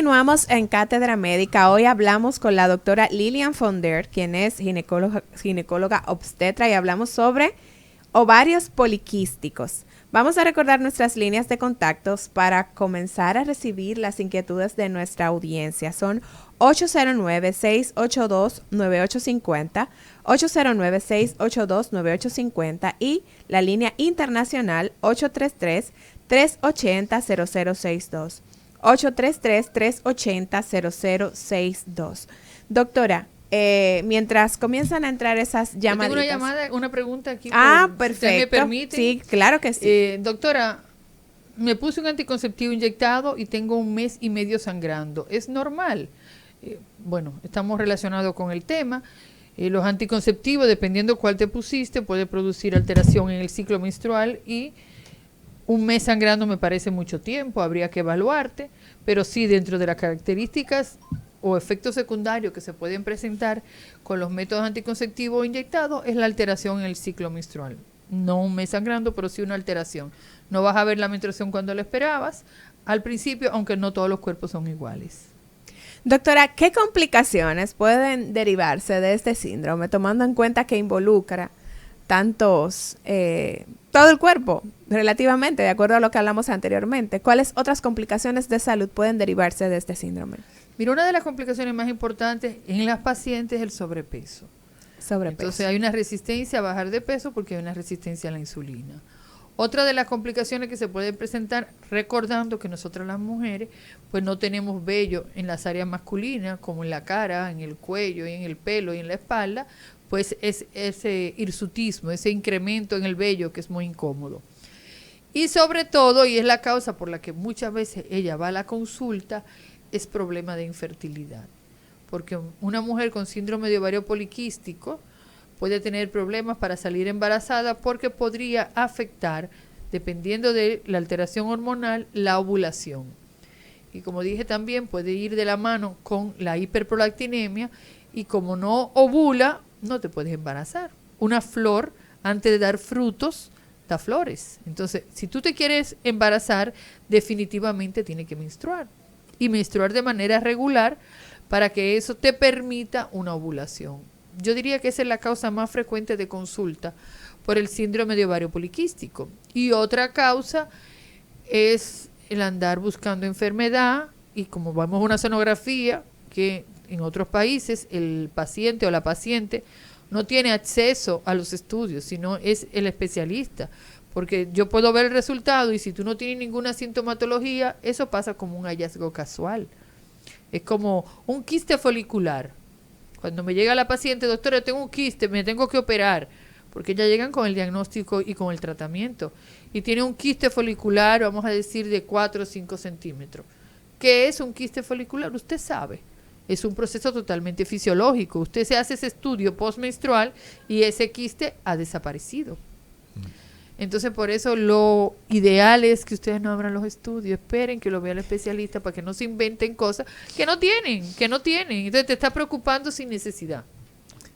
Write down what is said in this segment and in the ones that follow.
continuamos en Cátedra Médica. Hoy hablamos con la doctora Lilian Fonder, quien es ginecóloga obstetra, y hablamos sobre ovarios poliquísticos. Vamos a recordar nuestras líneas de contactos para comenzar a recibir las inquietudes de nuestra audiencia. Son 809-682-9850, 809-682-9850 y la línea internacional 833-380-0062. 833-380-0062. Doctora, mientras comienzan a entrar esas llamaditas. Tengo una llamada, una pregunta aquí. Perfecto. Si usted me permite. Sí, claro que sí. Doctora, me puse un anticonceptivo inyectado y tengo 1 mes y medio sangrando. ¿Es normal? Bueno, estamos relacionados con el tema. Los anticonceptivos, dependiendo cuál te pusiste, puede producir alteración en el ciclo menstrual y 1 mes sangrando me parece mucho tiempo, habría que evaluarte, pero sí dentro de las características o efectos secundarios que se pueden presentar con los métodos anticonceptivos inyectados es la alteración en el ciclo menstrual. No 1 mes sangrando, pero sí una alteración. No vas a ver la menstruación cuando la esperabas al principio, aunque no todos los cuerpos son iguales. Doctora, ¿qué complicaciones pueden derivarse de este síndrome, tomando en cuenta que involucra tantos, todo el cuerpo, relativamente, de acuerdo a lo que hablamos anteriormente? ¿Cuáles otras complicaciones de salud pueden derivarse de este síndrome? Mira, una de las complicaciones más importantes en las pacientes es el sobrepeso. Entonces hay una resistencia a bajar de peso porque hay una resistencia a la insulina. Otra de las complicaciones que se pueden presentar, recordando que nosotras las mujeres, pues no tenemos vello en las áreas masculinas, como en la cara, en el cuello, y en el pelo y en la espalda, pues es ese hirsutismo, ese incremento en el vello que es muy incómodo. Y sobre todo, y es la causa por la que muchas veces ella va a la consulta, es problema de infertilidad. Porque una mujer con síndrome de ovario poliquístico puede tener problemas para salir embarazada porque podría afectar, dependiendo de la alteración hormonal, la ovulación. Y como dije también, puede ir de la mano con la hiperprolactinemia y como no ovula, no te puedes embarazar. Una flor, antes de dar frutos, da flores. Entonces, si tú te quieres embarazar, definitivamente tienes que menstruar. Y menstruar de manera regular para que eso te permita una ovulación. Yo diría que esa es la causa más frecuente de consulta por el síndrome de ovario poliquístico. Y otra causa es el andar buscando enfermedad y como vamos a una sonografía que en otros países el paciente o la paciente no tiene acceso a los estudios, sino es el especialista. Porque yo puedo ver el resultado y si tú no tienes ninguna sintomatología, eso pasa como un hallazgo casual. Es como un quiste folicular. Cuando me llega la paciente, doctora, yo tengo un quiste, me tengo que operar, porque ya llegan con el diagnóstico y con el tratamiento. Y tiene un quiste folicular, vamos a decir, de 4 o 5 centímetros. ¿Qué es un quiste folicular? Usted sabe. Es un proceso totalmente fisiológico. Usted se hace ese estudio postmenstrual y ese quiste ha desaparecido. Entonces, por eso lo ideal es que ustedes no abran los estudios, esperen que lo vea el especialista para que no se inventen cosas que no tienen. Entonces, te está preocupando sin necesidad.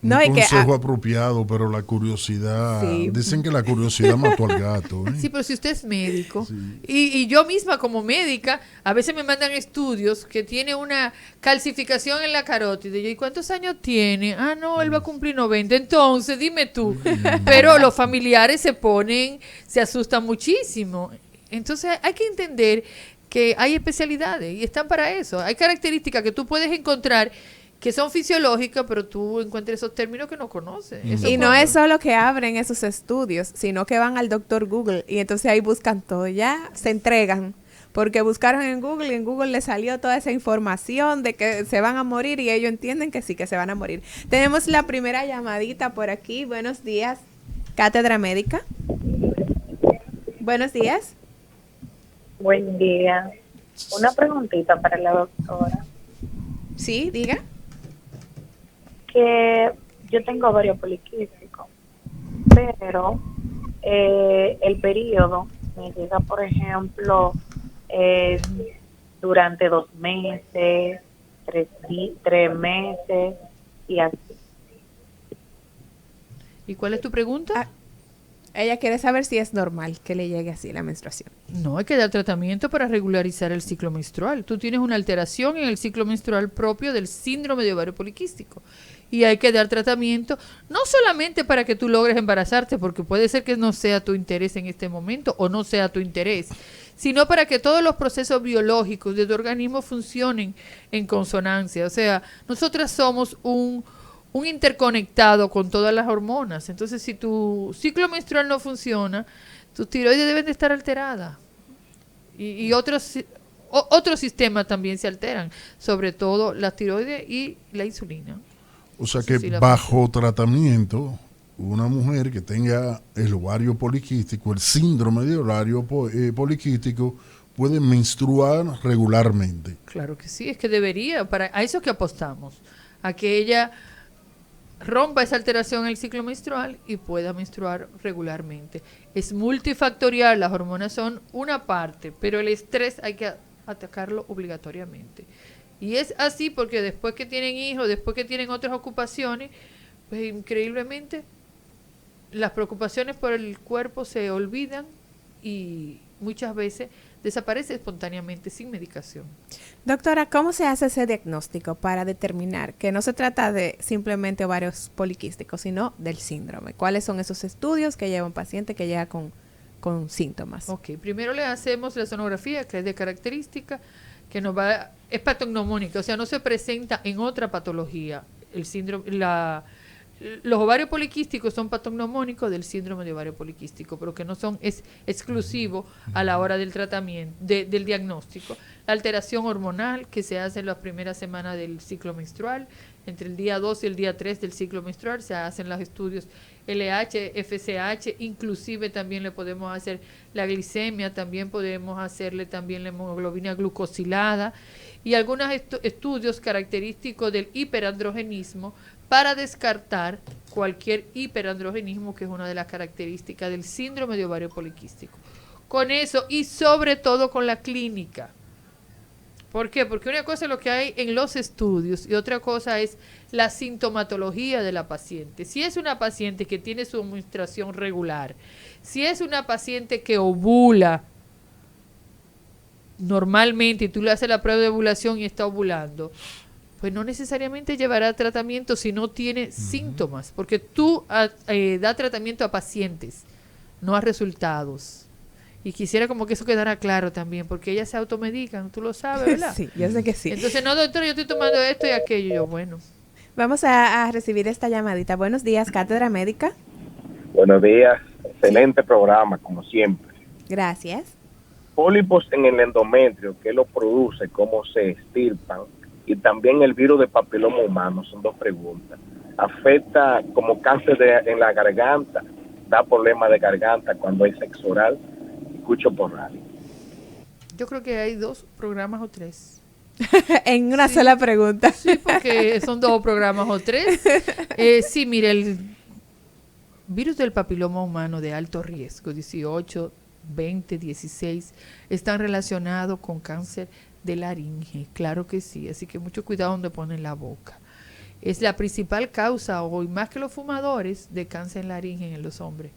No, un consejo apropiado, pero la curiosidad, sí. Dicen que la curiosidad mató al gato. Sí, pero si usted es médico, sí. y yo misma como médica, a veces me mandan estudios que tiene una calcificación en la carótida. Y yo, ¿y cuántos años tiene? Ah, no, él va a cumplir 90. Entonces, dime tú. Pero los familiares se asustan muchísimo. Entonces, hay que entender que hay especialidades y están para eso. Hay características que tú puedes encontrar que son fisiológicas, pero tú encuentras esos términos que no conoces. Y no es solo que abren esos estudios, sino que van al doctor Google y entonces ahí buscan todo, ya se entregan, porque buscaron en Google y en Google les salió toda esa información de que se van a morir y ellos entienden que sí, que se van a morir. Tenemos la primera llamadita por aquí. Buenos días, Cátedra Médica. Buenos días. Buen día. Una preguntita para la doctora. Sí, diga. Que yo tengo ovario poliquístico, pero el periodo me llega, por ejemplo, durante 2 meses, 3 meses y así. ¿Y cuál es tu pregunta? Ella quiere saber si es normal que le llegue así la menstruación. No, hay que dar tratamiento para regularizar el ciclo menstrual. Tú tienes una alteración en el ciclo menstrual propio del síndrome de ovario poliquístico. Y hay que dar tratamiento, no solamente para que tú logres embarazarte, porque puede ser que no sea tu interés en este momento o no sea tu interés, sino para que todos los procesos biológicos de tu organismo funcionen en consonancia. O sea, nosotras somos un interconectado con todas las hormonas. Entonces, si tu ciclo menstrual no funciona, tus tiroides deben de estar alteradas. Y otros sistemas también se alteran, sobre todo la tiroides y la insulina. O sea que bajo tratamiento, una mujer que tenga el ovario poliquístico, el síndrome de ovario poliquístico, puede menstruar regularmente. Claro que sí, es que debería, a eso que apostamos, a que ella rompa esa alteración en el ciclo menstrual y pueda menstruar regularmente. Es multifactorial, las hormonas son una parte, pero el estrés hay que atacarlo obligatoriamente. Y es así porque después que tienen hijos, después que tienen otras ocupaciones, pues increíblemente las preocupaciones por el cuerpo se olvidan y muchas veces desaparece espontáneamente sin medicación. Doctora, ¿cómo se hace ese diagnóstico para determinar que no se trata de simplemente ovarios poliquísticos, sino del síndrome? ¿Cuáles son esos estudios que lleva un paciente que llega con síntomas? Ok, primero le hacemos la sonografía, que es de característica, que es patognomónica, o sea, no se presenta en otra patología. El síndrome, los ovarios poliquísticos son patognomónicos del síndrome de ovario poliquístico, pero que no son exclusivos a la hora del tratamiento, del diagnóstico. La alteración hormonal que se hace en las primeras semanas del ciclo menstrual, entre el día 2 y el día 3 del ciclo menstrual, se hacen los estudios LH, FSH, inclusive también le podemos hacer la glicemia, también podemos hacerle también la hemoglobina glucosilada y algunos estudios característicos del hiperandrogenismo para descartar cualquier hiperandrogenismo, que es una de las características del síndrome de ovario poliquístico. Con eso y sobre todo con la clínica. ¿Por qué? Porque una cosa es lo que hay en los estudios y otra cosa es la sintomatología de la paciente. Si es una paciente que tiene su menstruación regular, si es una paciente que ovula normalmente y tú le haces la prueba de ovulación y está ovulando, pues no necesariamente llevará tratamiento si no tiene síntomas, porque tú das tratamiento a pacientes, no a resultados. Y quisiera como que eso quedara claro también, porque ellas se automedican, tú lo sabes, ¿verdad? Sí, yo sé que sí. Entonces, no, doctor, yo estoy tomando esto y aquello. Yo, bueno. Vamos a recibir esta llamadita. Buenos días, Cátedra Médica. Buenos días. Excelente programa, como siempre. Gracias. Pólipos en el endometrio, ¿qué lo produce? ¿Cómo se extirpan? Y también el virus de papiloma humano, son dos preguntas. ¿Afecta como cáncer en la garganta? ¿Da problemas de garganta cuando hay sexo oral? Escucho por radio. Yo creo que hay 2 programas o 3. En una sola pregunta. Sí, porque son 2 programas o 3. Sí, mire, el virus del papiloma humano de alto riesgo, 18, 20, 16, están relacionados con cáncer de laringe. Claro que sí, así que mucho cuidado donde ponen la boca. Es la principal causa, hoy más que los fumadores, de cáncer en laringe en los hombres.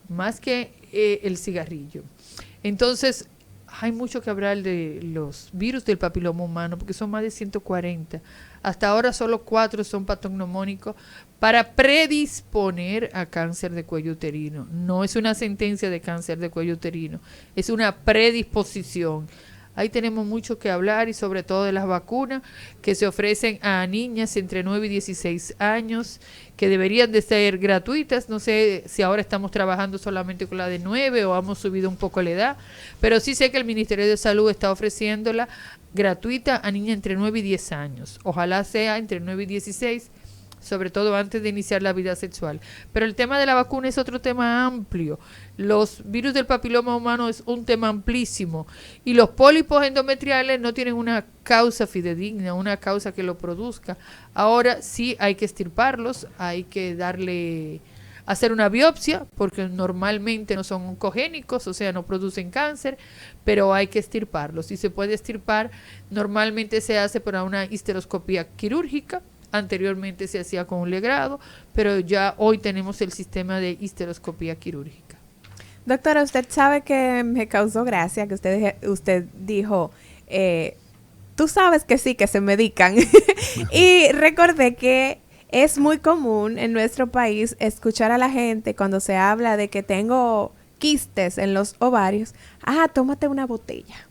Más que el cigarrillo. Entonces, hay mucho que hablar de los virus del papiloma humano, porque son más de 140. Hasta ahora solo 4 son patognomónicos para predisponer a cáncer de cuello uterino. No es una sentencia de cáncer de cuello uterino, es una predisposición. Ahí tenemos mucho que hablar y sobre todo de las vacunas que se ofrecen a niñas entre 9 y 16 años, que deberían de ser gratuitas. No sé si ahora estamos trabajando solamente con la de 9 o hemos subido un poco la edad, pero sí sé que el Ministerio de Salud está ofreciéndola gratuita a niñas entre 9 y 10 años. Ojalá sea entre 9 y 16, sobre todo antes de iniciar la vida sexual. Pero el tema de la vacuna es otro tema amplio. Los virus del papiloma humano es un tema amplísimo. Y los pólipos endometriales no tienen una causa fidedigna, una causa que lo produzca. Ahora sí hay que extirparlos, hay que hacer una biopsia, porque normalmente no son oncogénicos, o sea, no producen cáncer, pero hay que extirparlos. Si se puede extirpar, normalmente se hace por una histeroscopía quirúrgica, Anteriormente se hacía con un legrado, pero ya hoy tenemos el sistema de histeroscopía quirúrgica. Doctora, usted sabe que me causó gracia que usted dijo, tú sabes que sí, que se medican. Y recordé que es muy común en nuestro país escuchar a la gente cuando se habla de que tengo quistes en los ovarios, tómate una botella.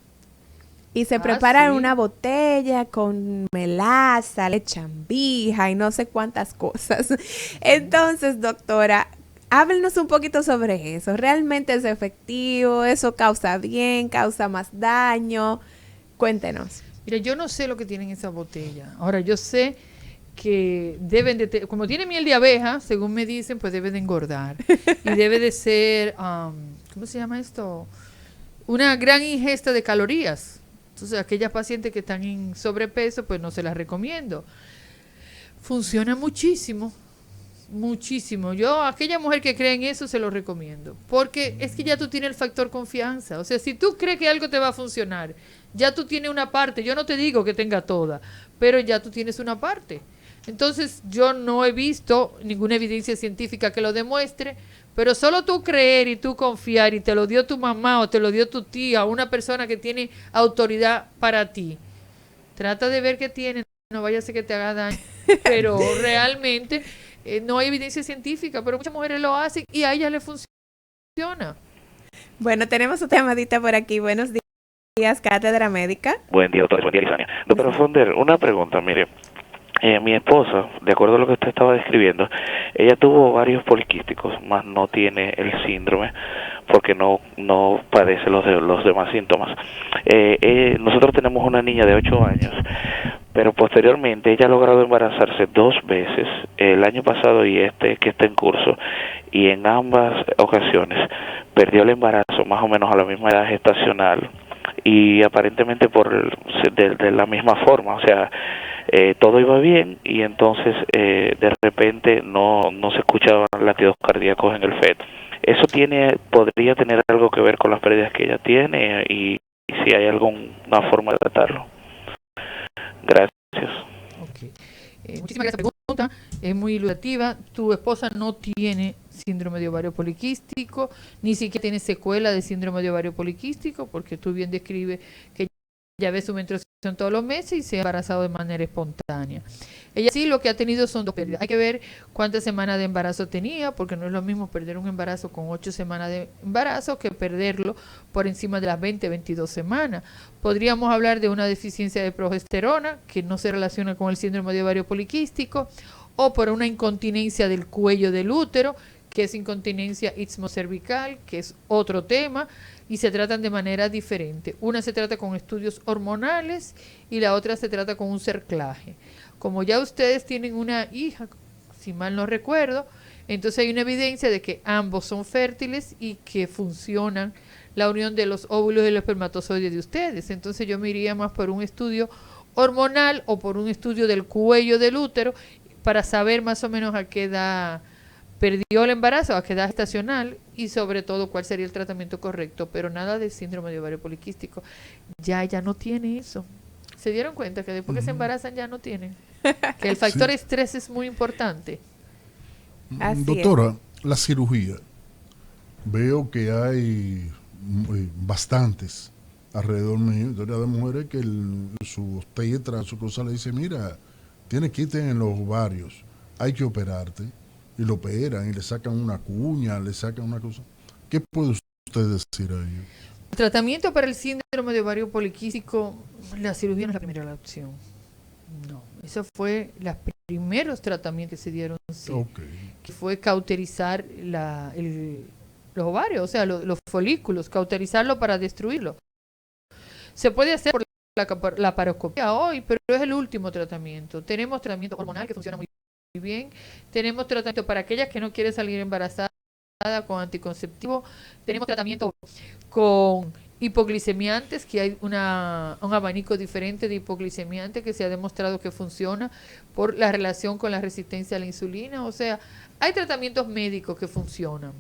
Y se preparan una botella con melaza, le echan vija y no sé cuántas cosas. Entonces, doctora, háblenos un poquito sobre eso. ¿Realmente es efectivo? ¿Eso causa bien? ¿Causa más daño? Cuéntenos. Mira, yo no sé lo que tienen esa botella. Ahora, yo sé que deben de, como tiene miel de abeja, según me dicen, pues debe de engordar. Y debe de ser, ¿cómo se llama esto? Una gran ingesta de calorías. Entonces, aquellas pacientes que están en sobrepeso, pues no se las recomiendo. Funciona muchísimo, muchísimo. Yo, a aquella mujer que cree en eso, se lo recomiendo. Porque es que ya tú tienes el factor confianza. O sea, si tú crees que algo te va a funcionar, ya tú tienes una parte. Yo no te digo que tenga toda, pero ya tú tienes una parte. Entonces, yo no he visto ninguna evidencia científica que lo demuestre, pero solo tú creer y tú confiar, y te lo dio tu mamá o te lo dio tu tía, una persona que tiene autoridad para ti. Trata de ver qué tiene, no vaya a ser que te haga daño, pero realmente no hay evidencia científica, pero muchas mujeres lo hacen y a ellas les funciona. Bueno, tenemos otra llamadita por aquí. Buenos días, Cátedra Médica. Buen día, doctora. Buen día, Lisania. Doctora Fonder, una pregunta, mire. Mi esposa, de acuerdo a lo que usted estaba describiendo, ella tuvo varios poliquísticos, más no tiene el síndrome porque no padece los demás síntomas. Nosotros tenemos una niña de 8 años, pero posteriormente ella ha logrado embarazarse 2 veces, el año pasado y que está en curso, y en ambas ocasiones perdió el embarazo más o menos a la misma edad gestacional y aparentemente de la misma forma, o sea, todo iba bien y entonces de repente no se escuchaban latidos cardíacos en el feto. ¿Eso podría tener algo que ver con las pérdidas que ella tiene y si hay alguna forma de tratarlo? Gracias. Okay. Muchísimas gracias por la pregunta, es muy ilustrativa. Tu esposa no tiene síndrome de ovario poliquístico, ni siquiera tiene secuela de síndrome de ovario poliquístico, porque tú bien describes que ya ve su menstruación todos los meses y se ha embarazado de manera espontánea. Ella sí lo que ha tenido son 2 pérdidas. Hay que ver cuántas semanas de embarazo tenía, porque no es lo mismo perder un embarazo con 8 semanas de embarazo que perderlo por encima de las 22 semanas. Podríamos hablar de una deficiencia de progesterona que no se relaciona con el síndrome de ovario poliquístico, o por una incontinencia del cuello del útero, que es incontinencia istmocervical, que es otro tema, y se tratan de manera diferente. Una se trata con estudios hormonales y la otra se trata con un cerclaje. Como ya ustedes tienen una hija, si mal no recuerdo, entonces hay una evidencia de que ambos son fértiles y que funcionan la unión de los óvulos y los espermatozoides de ustedes. Entonces yo me iría más por un estudio hormonal o por un estudio del cuello del útero para saber más o menos a qué edad perdió el embarazo, a qué edad gestacional y sobre todo cuál sería el tratamiento correcto, pero nada de síndrome de ovario poliquístico. Ya no tiene eso. ¿Se dieron cuenta que después que se embarazan ya no tienen? Que el factor estrés es muy importante. Así doctora, la cirugía, veo que hay bastantes alrededor mío, historia de mujeres que su obstetra, su cosa le dice, mira, tienes quiste en los ovarios, hay que operarte. Y lo operan y le sacan una cuña, le sacan una cosa. ¿Qué puede usted decir a ello? El tratamiento para el síndrome de ovario poliquístico, la cirugía no es la primera opción. No, eso fue los primeros tratamientos que se dieron, sí, que fue cauterizar los ovarios, o sea, los folículos, cauterizarlo para destruirlo. Se puede hacer por la laparoscopia hoy, pero es el último tratamiento. Tenemos tratamiento hormonal que funciona muy bien. Tenemos tratamiento para aquellas que no quieren salir embarazadas con anticonceptivo. Tenemos tratamiento con hipoglicemiantes, que hay un abanico diferente de hipoglicemiantes que se ha demostrado que funciona por la relación con la resistencia a la insulina. O sea, hay tratamientos médicos que funcionan.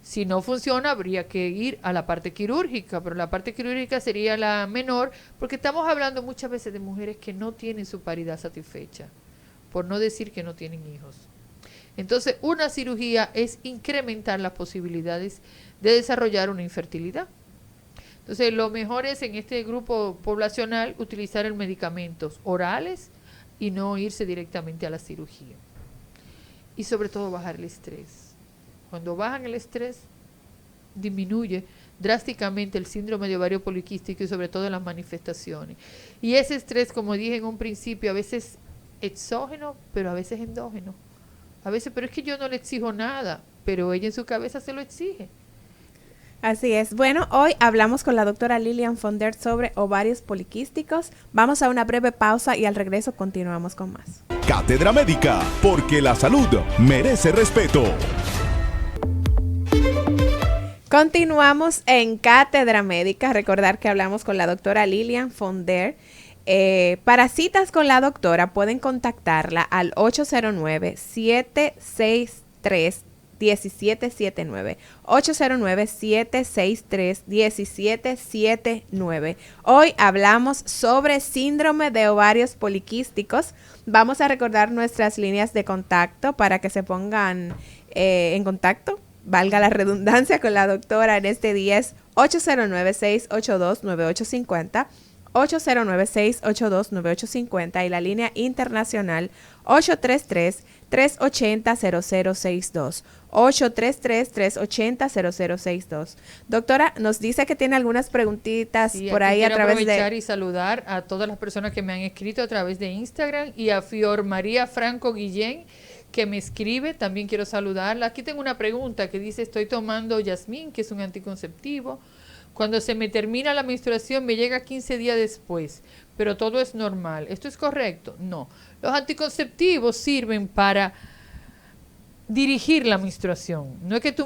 Si no funciona, habría que ir a la parte quirúrgica, pero la parte quirúrgica sería la menor, porque estamos hablando muchas veces de mujeres que no tienen su paridad satisfecha. por no decir que no tienen hijos. Entonces, una cirugía es incrementar las posibilidades de desarrollar una infertilidad. Entonces, lo mejor es en este grupo poblacional utilizar medicamentos orales y no irse directamente a la cirugía. Y sobre todo bajar el estrés. Cuando bajan el estrés, disminuye drásticamente el síndrome de ovario poliquístico y sobre todo las manifestaciones. Y ese estrés, como dije en un principio, a veces exógeno, pero a veces endógeno. A veces, pero es que yo no le exijo nada, pero ella en su cabeza se lo exige. Así es. Bueno, hoy hablamos con la doctora Lilian Fonder sobre ovarios poliquísticos. Vamos a una breve pausa y al regreso continuamos con más. Cátedra Médica, porque la salud merece respeto. Continuamos en Cátedra Médica. Recordar que hablamos con la doctora Lilian Fonder. Para citas con la doctora pueden contactarla al 809-763-1779. 809-763-1779. Hoy hablamos sobre síndrome de ovarios poliquísticos. Vamos a recordar nuestras líneas de contacto para que se pongan en contacto, valga la redundancia, con la doctora en este día. Es 809-682-9850. 809-682-9850 y la línea internacional 833-380-0062. 833-380-0062. Doctora, nos dice que tiene algunas preguntitas por ahí a través de... Quiero aprovechar y saludar a todas las personas que me han escrito a través de Instagram y a Fior María Franco Guillén, que me escribe. También quiero saludarla. Aquí tengo una pregunta que dice: estoy tomando Yasmín, que es un anticonceptivo. Cuando se me termina la menstruación me llega 15 días después, pero todo es normal. ¿Esto es correcto? No. Los anticonceptivos sirven para dirigir la menstruación. No es que tú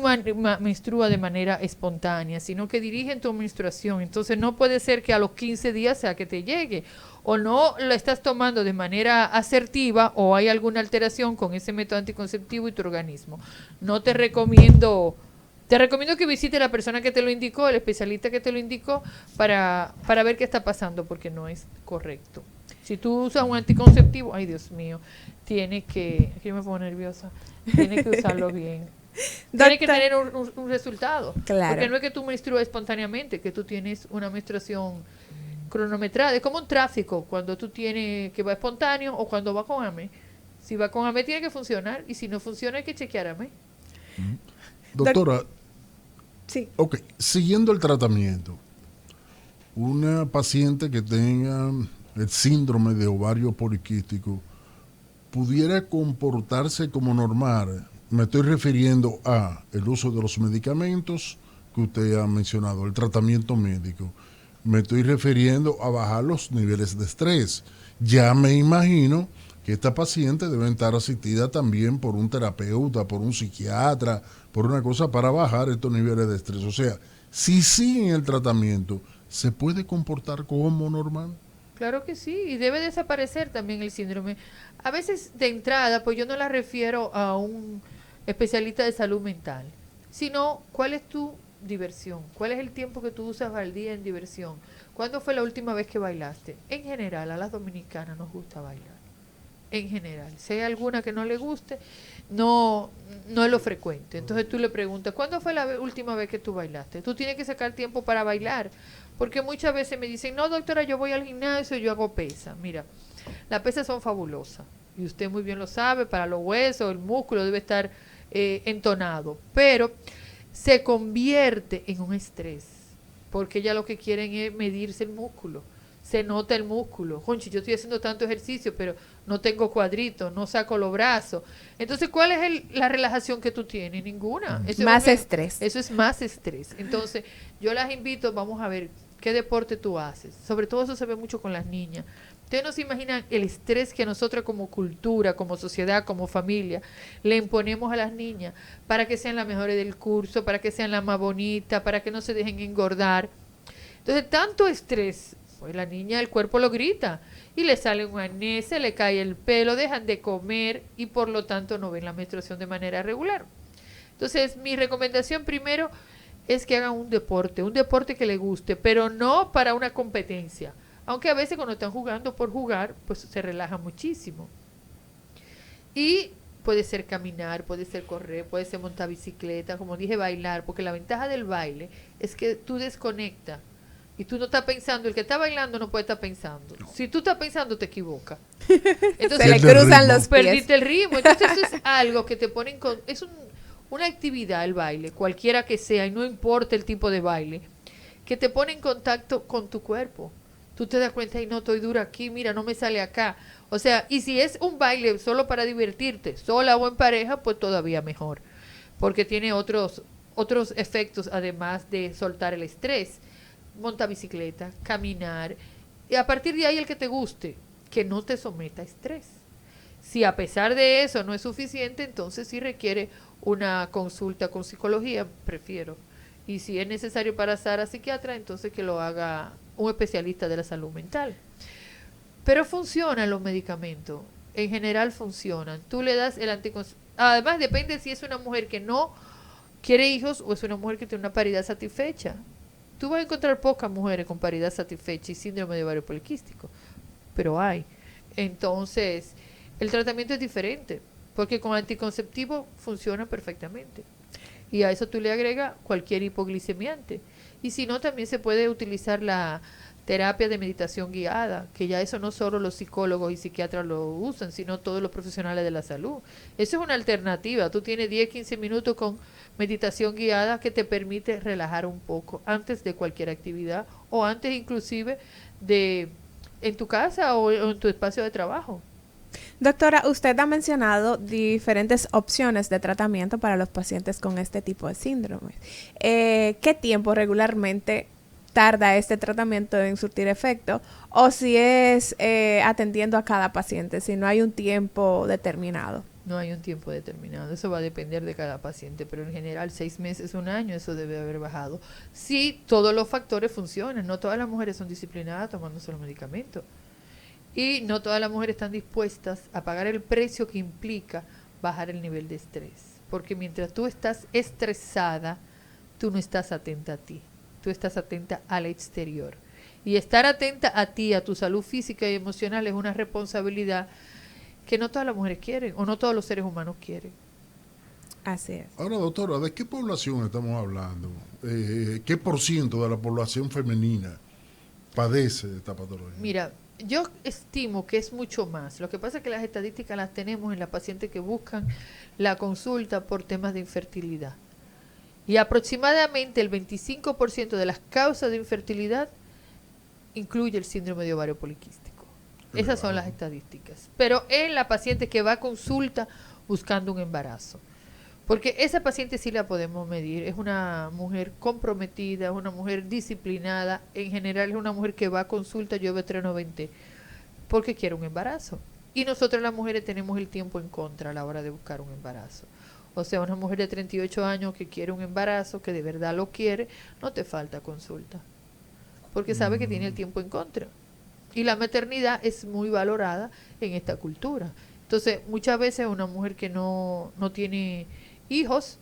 menstrua de manera espontánea, sino que dirigen tu menstruación. Entonces no puede ser que a los 15 días sea que te llegue. O no lo estás tomando de manera asertiva o hay alguna alteración con ese método anticonceptivo y tu organismo. No te recomiendo... Te recomiendo que visite a la persona que te lo indicó, el especialista que te lo indicó, para ver qué está pasando, porque no es correcto. Si tú usas un anticonceptivo, ay Dios mío, tienes que, aquí me pongo nerviosa, tienes que usarlo bien. Tienes que tener un resultado. Claro. Porque no es que tú menstruas espontáneamente, que tú tienes una menstruación cronometrada. Es como un tráfico, cuando tú tienes que va espontáneo o cuando va con AME. Si va con AME tiene que funcionar, y si no funciona hay que chequear AME. Doctora, sí. Ok, siguiendo el tratamiento, una paciente que tenga el síndrome de ovario poliquístico pudiera comportarse como normal. Me estoy refiriendo a el uso de los medicamentos que usted ha mencionado, el tratamiento médico. Me estoy refiriendo a bajar los niveles de estrés. Ya me imagino que esta paciente debe estar asistida también por un terapeuta, por un psiquiatra, por una cosa para bajar estos niveles de estrés. O sea, si siguen el tratamiento, ¿se puede comportar como normal? Claro que sí, y debe desaparecer también el síndrome. A veces de entrada, pues yo no la refiero a un especialista de salud mental, sino cuál es tu diversión, cuál es el tiempo que tú usas al día en diversión. ¿Cuándo fue la última vez que bailaste? En general, a las dominicanas nos gusta bailar. En general, si hay alguna que no le guste, no es lo frecuente. Entonces tú le preguntas, ¿cuándo fue la última vez que tú bailaste? Tú tienes que sacar tiempo para bailar, porque muchas veces me dicen, no doctora, yo voy al gimnasio, yo hago pesas. Mira, las pesas son fabulosas, y usted muy bien lo sabe, para los huesos, el músculo debe estar entonado, pero se convierte en un estrés, porque ya lo que quieren es medirse el músculo. Se nota el músculo. Jonchi, yo estoy haciendo tanto ejercicio, pero no tengo cuadritos, no saco los brazos. Entonces, ¿cuál es la relajación que tú tienes? Ninguna. Eso más estrés. Eso es más estrés. Entonces, yo las invito, vamos a ver qué deporte tú haces. Sobre todo eso se ve mucho con las niñas. Ustedes no se imaginan el estrés que nosotros como cultura, como sociedad, como familia, le imponemos a las niñas para que sean las mejores del curso, para que sean las más bonitas, para que no se dejen engordar. Entonces, tanto estrés, pues la niña, el cuerpo lo grita y le sale un acné, se le cae el pelo, dejan de comer y por lo tanto no ven la menstruación de manera regular. Entonces, mi recomendación primero es que hagan un deporte que le guste, pero no para una competencia. Aunque a veces cuando están jugando por jugar, pues se relajan muchísimo. Y puede ser caminar, puede ser correr, puede ser montar bicicleta, como dije, bailar, porque la ventaja del baile es que tú desconectas y tú no estás pensando, el que está bailando no puede estar pensando. No. Si tú estás pensando, te equivocas. Entonces se le cruzan los pies. Perdiste el ritmo. Entonces eso es algo que te ponen con... Es una actividad el baile, cualquiera que sea, y no importa el tipo de baile, que te pone en contacto con tu cuerpo. Tú te das cuenta, y no, estoy dura aquí, mira, no me sale acá. O sea, y si es un baile solo para divertirte, sola o en pareja, pues todavía mejor. Porque tiene otros efectos, además de soltar el estrés. Monta bicicleta, caminar, y a partir de ahí el que te guste, que no te someta a estrés. Si a pesar de eso no es suficiente, entonces sí requiere una consulta con psicología, prefiero. Y si es necesario pasar a psiquiatra, entonces que lo haga un especialista de la salud mental. Pero funcionan los medicamentos, en general funcionan. Tú le das el anticonceptivo. Además depende si es una mujer que no quiere hijos o es una mujer que tiene una paridad satisfecha. Tú vas a encontrar pocas mujeres con paridad satisfecha y síndrome de ovario poliquístico, pero hay. Entonces, el tratamiento es diferente, porque con anticonceptivo funciona perfectamente. Y a eso tú le agregas cualquier hipoglicemiante. Y si no, también se puede utilizar la terapia de meditación guiada, que ya eso no solo los psicólogos y psiquiatras lo usan, sino todos los profesionales de la salud. Eso es una alternativa. Tú tienes 10, 15 minutos con meditación guiada que te permite relajar un poco antes de cualquier actividad o antes inclusive de en tu casa o en tu espacio de trabajo. Doctora, usted ha mencionado diferentes opciones de tratamiento para los pacientes con este tipo de síndrome. ¿Qué tiempo regularmente tarda este tratamiento en surtir efecto? O si es atendiendo a cada paciente, si no hay un tiempo determinado. No hay un tiempo determinado, eso va a depender de cada paciente, pero en general 6 meses, 1 año, eso debe haber bajado. Sí, todos los factores funcionan, no todas las mujeres son disciplinadas tomándose los medicamentos. Y no todas las mujeres están dispuestas a pagar el precio que implica bajar el nivel de estrés. Porque mientras tú estás estresada, tú no estás atenta a ti. Tú estás atenta al exterior. Y estar atenta a ti, a tu salud física y emocional es una responsabilidad que no todas las mujeres quieren o no todos los seres humanos quieren. Así es. Ahora, doctora, ¿de qué población estamos hablando? ¿Qué % de la población femenina padece de esta patología? Mira, yo estimo que es mucho más. Lo que pasa es que las estadísticas las tenemos en las pacientes que buscan la consulta por temas de infertilidad. Y aproximadamente el 25% de las causas de infertilidad incluye el síndrome de ovario poliquístico. Esas son las estadísticas. Pero en la paciente que va a consulta buscando un embarazo. Porque esa paciente sí la podemos medir. Es una mujer comprometida, es una mujer disciplinada. En general es una mujer que va a consulta, yo veo 390, porque quiere un embarazo. Y nosotras las mujeres tenemos el tiempo en contra a la hora de buscar un embarazo. O sea, una mujer de 38 años que quiere un embarazo, que de verdad lo quiere, no te falta consulta. Porque sabe que tiene el tiempo en contra. Y la maternidad es muy valorada en esta cultura. Entonces, muchas veces una mujer que no tiene hijos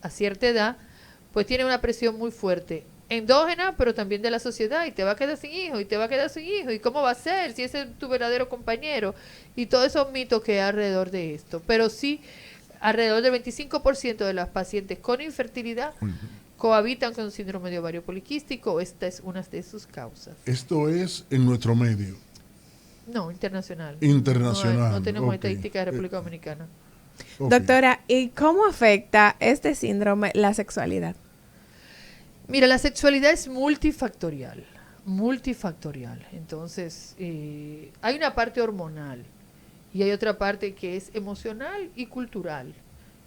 a cierta edad, pues tiene una presión muy fuerte, endógena, pero también de la sociedad, y te va a quedar sin hijo, y te va a quedar sin hijo, y cómo va a ser, si ese es tu verdadero compañero, y todos esos mitos que hay alrededor de esto. Pero sí, alrededor del 25% de las pacientes con infertilidad cohabitan con síndrome de ovario poliquístico. Esta es una de sus causas. Esto es en nuestro medio. No, internacional. Internacional. No tenemos estadística de República Dominicana. Doctora, ¿y cómo afecta este síndrome la sexualidad? Mira, la sexualidad es multifactorial. Entonces, hay una parte hormonal y hay otra parte que es emocional y cultural.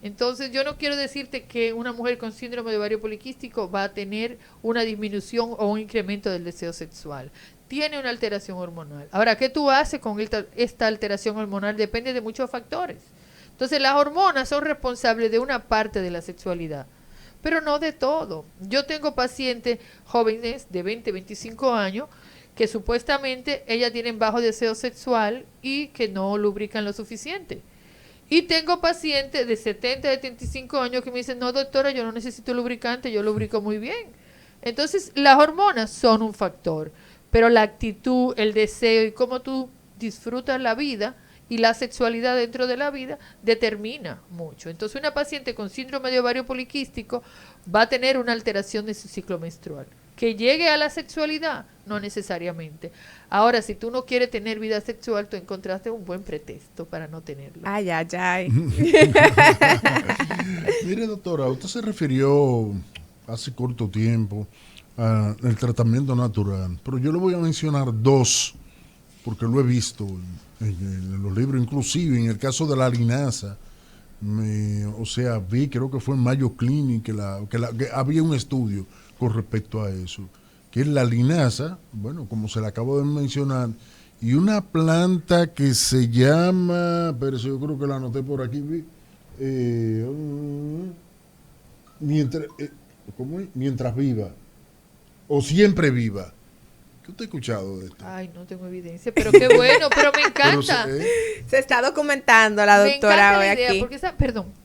Entonces, yo no quiero decirte que una mujer con síndrome de ovario poliquístico va a tener una disminución o un incremento del deseo sexual. Tiene una alteración hormonal. Ahora, ¿qué tú haces con esta alteración hormonal? Depende de muchos factores. Entonces, las hormonas son responsables de una parte de la sexualidad, pero no de todo. Yo tengo pacientes jóvenes de 20, 25 años que supuestamente ellas tienen bajo deseo sexual y que no lubrican lo suficiente. Y tengo pacientes de 70, 75 años que me dicen, no doctora, yo no necesito lubricante, yo lubrico muy bien. Entonces, las hormonas son un factor, pero la actitud, el deseo y cómo tú disfrutas la vida y la sexualidad dentro de la vida determina mucho. Entonces una paciente con síndrome de ovario poliquístico va a tener una alteración de su ciclo menstrual. Que llegue a la sexualidad, no necesariamente. Ahora, si tú no quieres tener vida sexual, tú encontraste un buen pretexto para no tenerlo. Ay, ay, ay. Mire, doctora, usted se refirió hace corto tiempo al tratamiento natural, pero yo le voy a mencionar dos, porque lo he visto en los libros, inclusive en el caso de la linaza. Creo que fue en Mayo Clinic que había un estudio con respecto a eso, que es la linaza, bueno, como se le acabo de mencionar, y una planta que se llama, pero yo creo que la anoté por aquí, mientras viva, o siempre viva. ¿Qué usted ha escuchado de esto? Ay, no tengo evidencia, pero qué bueno, pero me encanta. Se está documentando la doctora hoy aquí. Porque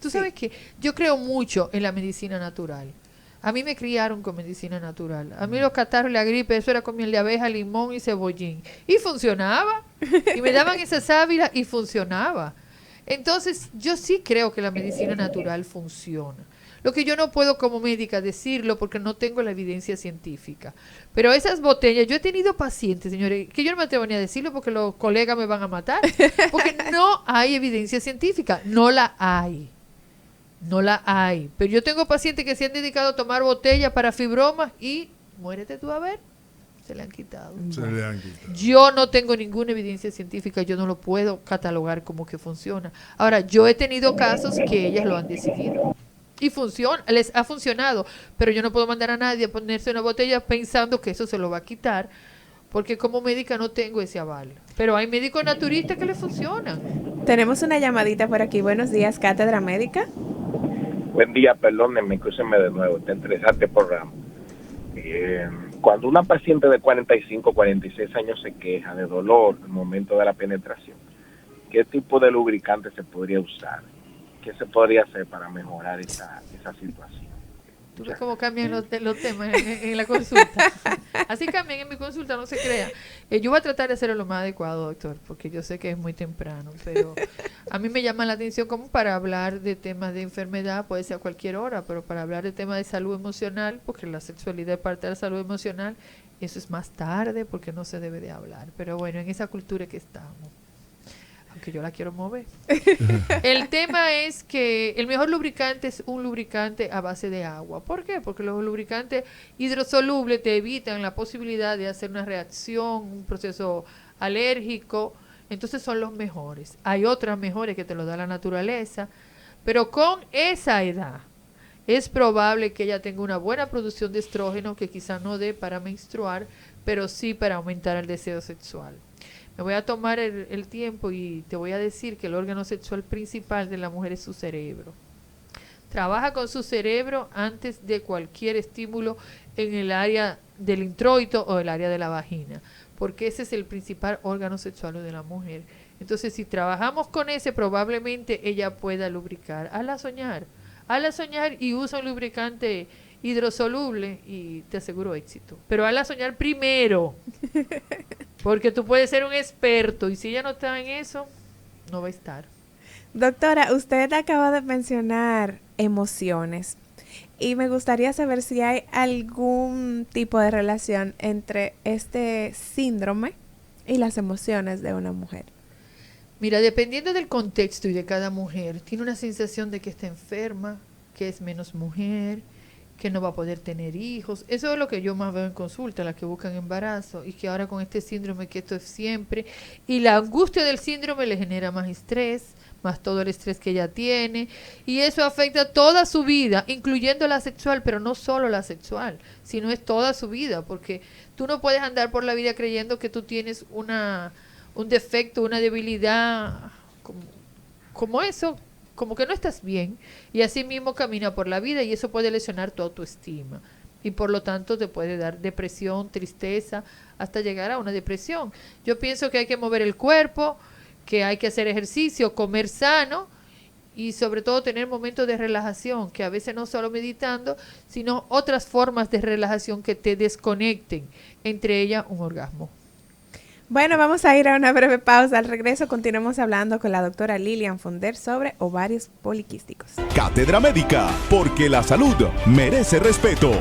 tú sabes que yo creo mucho en la medicina natural. A mí me criaron con medicina natural. A mí los catarros y la gripe, eso era con miel de abeja, limón y cebollín. Y funcionaba. Y me daban esa sábila y funcionaba. Entonces, yo sí creo que la medicina natural funciona. Lo que yo no puedo como médica decirlo porque no tengo la evidencia científica. Pero esas botellas, yo he tenido pacientes, señores, que yo no me atrevo ni a decirlo porque los colegas me van a matar. Porque no hay evidencia científica. No la hay. No la hay. Pero yo tengo pacientes que se han dedicado a tomar botellas para fibromas y muérete tú a ver. Se le han quitado. Yo no tengo ninguna evidencia científica, yo no lo puedo catalogar como que funciona. Ahora, yo he tenido casos que ellas lo han decidido. Y les ha funcionado, pero yo no puedo mandar a nadie a ponerse una botella pensando que eso se lo va a quitar, porque como médica no tengo ese aval. Pero hay médicos naturistas que le funcionan. Tenemos una llamadita por aquí. Buenos días, Cátedra Médica. Buen día, perdónenme, escúchenme de nuevo, está interesante el programa. Cuando una paciente de 45, 46 años se queja de dolor en el momento de la penetración, ¿qué tipo de lubricante se podría usar? ¿Qué se podría hacer para mejorar esa situación? ¿Tú ves cómo cambian los temas en la consulta? Así cambian en mi consulta, no se crea. Yo voy a tratar de hacerlo lo más adecuado, doctor, porque yo sé que es muy temprano, pero a mí me llama la atención como para hablar de temas de enfermedad, puede ser a cualquier hora, pero para hablar de temas de salud emocional, porque la sexualidad es parte de la salud emocional, eso es más tarde porque no se debe de hablar. Pero bueno, en esa cultura que estamos. Que yo la quiero mover. El tema es que el mejor lubricante es un lubricante a base de agua. ¿Por qué? Porque los lubricantes hidrosolubles te evitan la posibilidad de hacer una reacción, un proceso alérgico. Entonces son los mejores. Hay otras mejores que te lo da la naturaleza, pero con esa edad es probable que ella tenga una buena producción de estrógeno que quizá no dé para menstruar, pero sí para aumentar el deseo sexual. Me voy a tomar el tiempo y te voy a decir que el órgano sexual principal de la mujer es su cerebro. Trabaja con su cerebro antes de cualquier estímulo en el área del introito o el área de la vagina, porque ese es el principal órgano sexual de la mujer. Entonces, si trabajamos con ese, probablemente ella pueda lubricar. Hazla soñar y usa un lubricante hidrosoluble y te aseguro éxito. Pero hazla soñar primero. Porque tú puedes ser un experto y si ella no está en eso, no va a estar. Doctora, usted acaba de mencionar emociones y me gustaría saber si hay algún tipo de relación entre este síndrome y las emociones de una mujer. Mira, dependiendo del contexto y de cada mujer, tiene una sensación de que está enferma, que es menos mujer, que no va a poder tener hijos. Eso es lo que yo más veo en consulta, las que buscan embarazo, y que ahora con este síndrome, que esto es siempre, y la angustia del síndrome le genera más estrés, más todo el estrés que ella tiene, y eso afecta toda su vida, incluyendo la sexual, pero no solo la sexual, sino es toda su vida, porque tú no puedes andar por la vida creyendo que tú tienes un defecto, una debilidad, como eso, como que no estás bien, y así mismo camina por la vida y eso puede lesionar tu autoestima y por lo tanto te puede dar depresión, tristeza, hasta llegar a una depresión. Yo pienso que hay que mover el cuerpo, que hay que hacer ejercicio, comer sano y sobre todo tener momentos de relajación, que a veces no solo meditando, sino otras formas de relajación que te desconecten, entre ellas un orgasmo. Bueno, vamos a ir a una breve pausa. Al regreso continuamos hablando con la doctora Lilian Fonder sobre ovarios poliquísticos. Cátedra Médica, porque la salud merece respeto.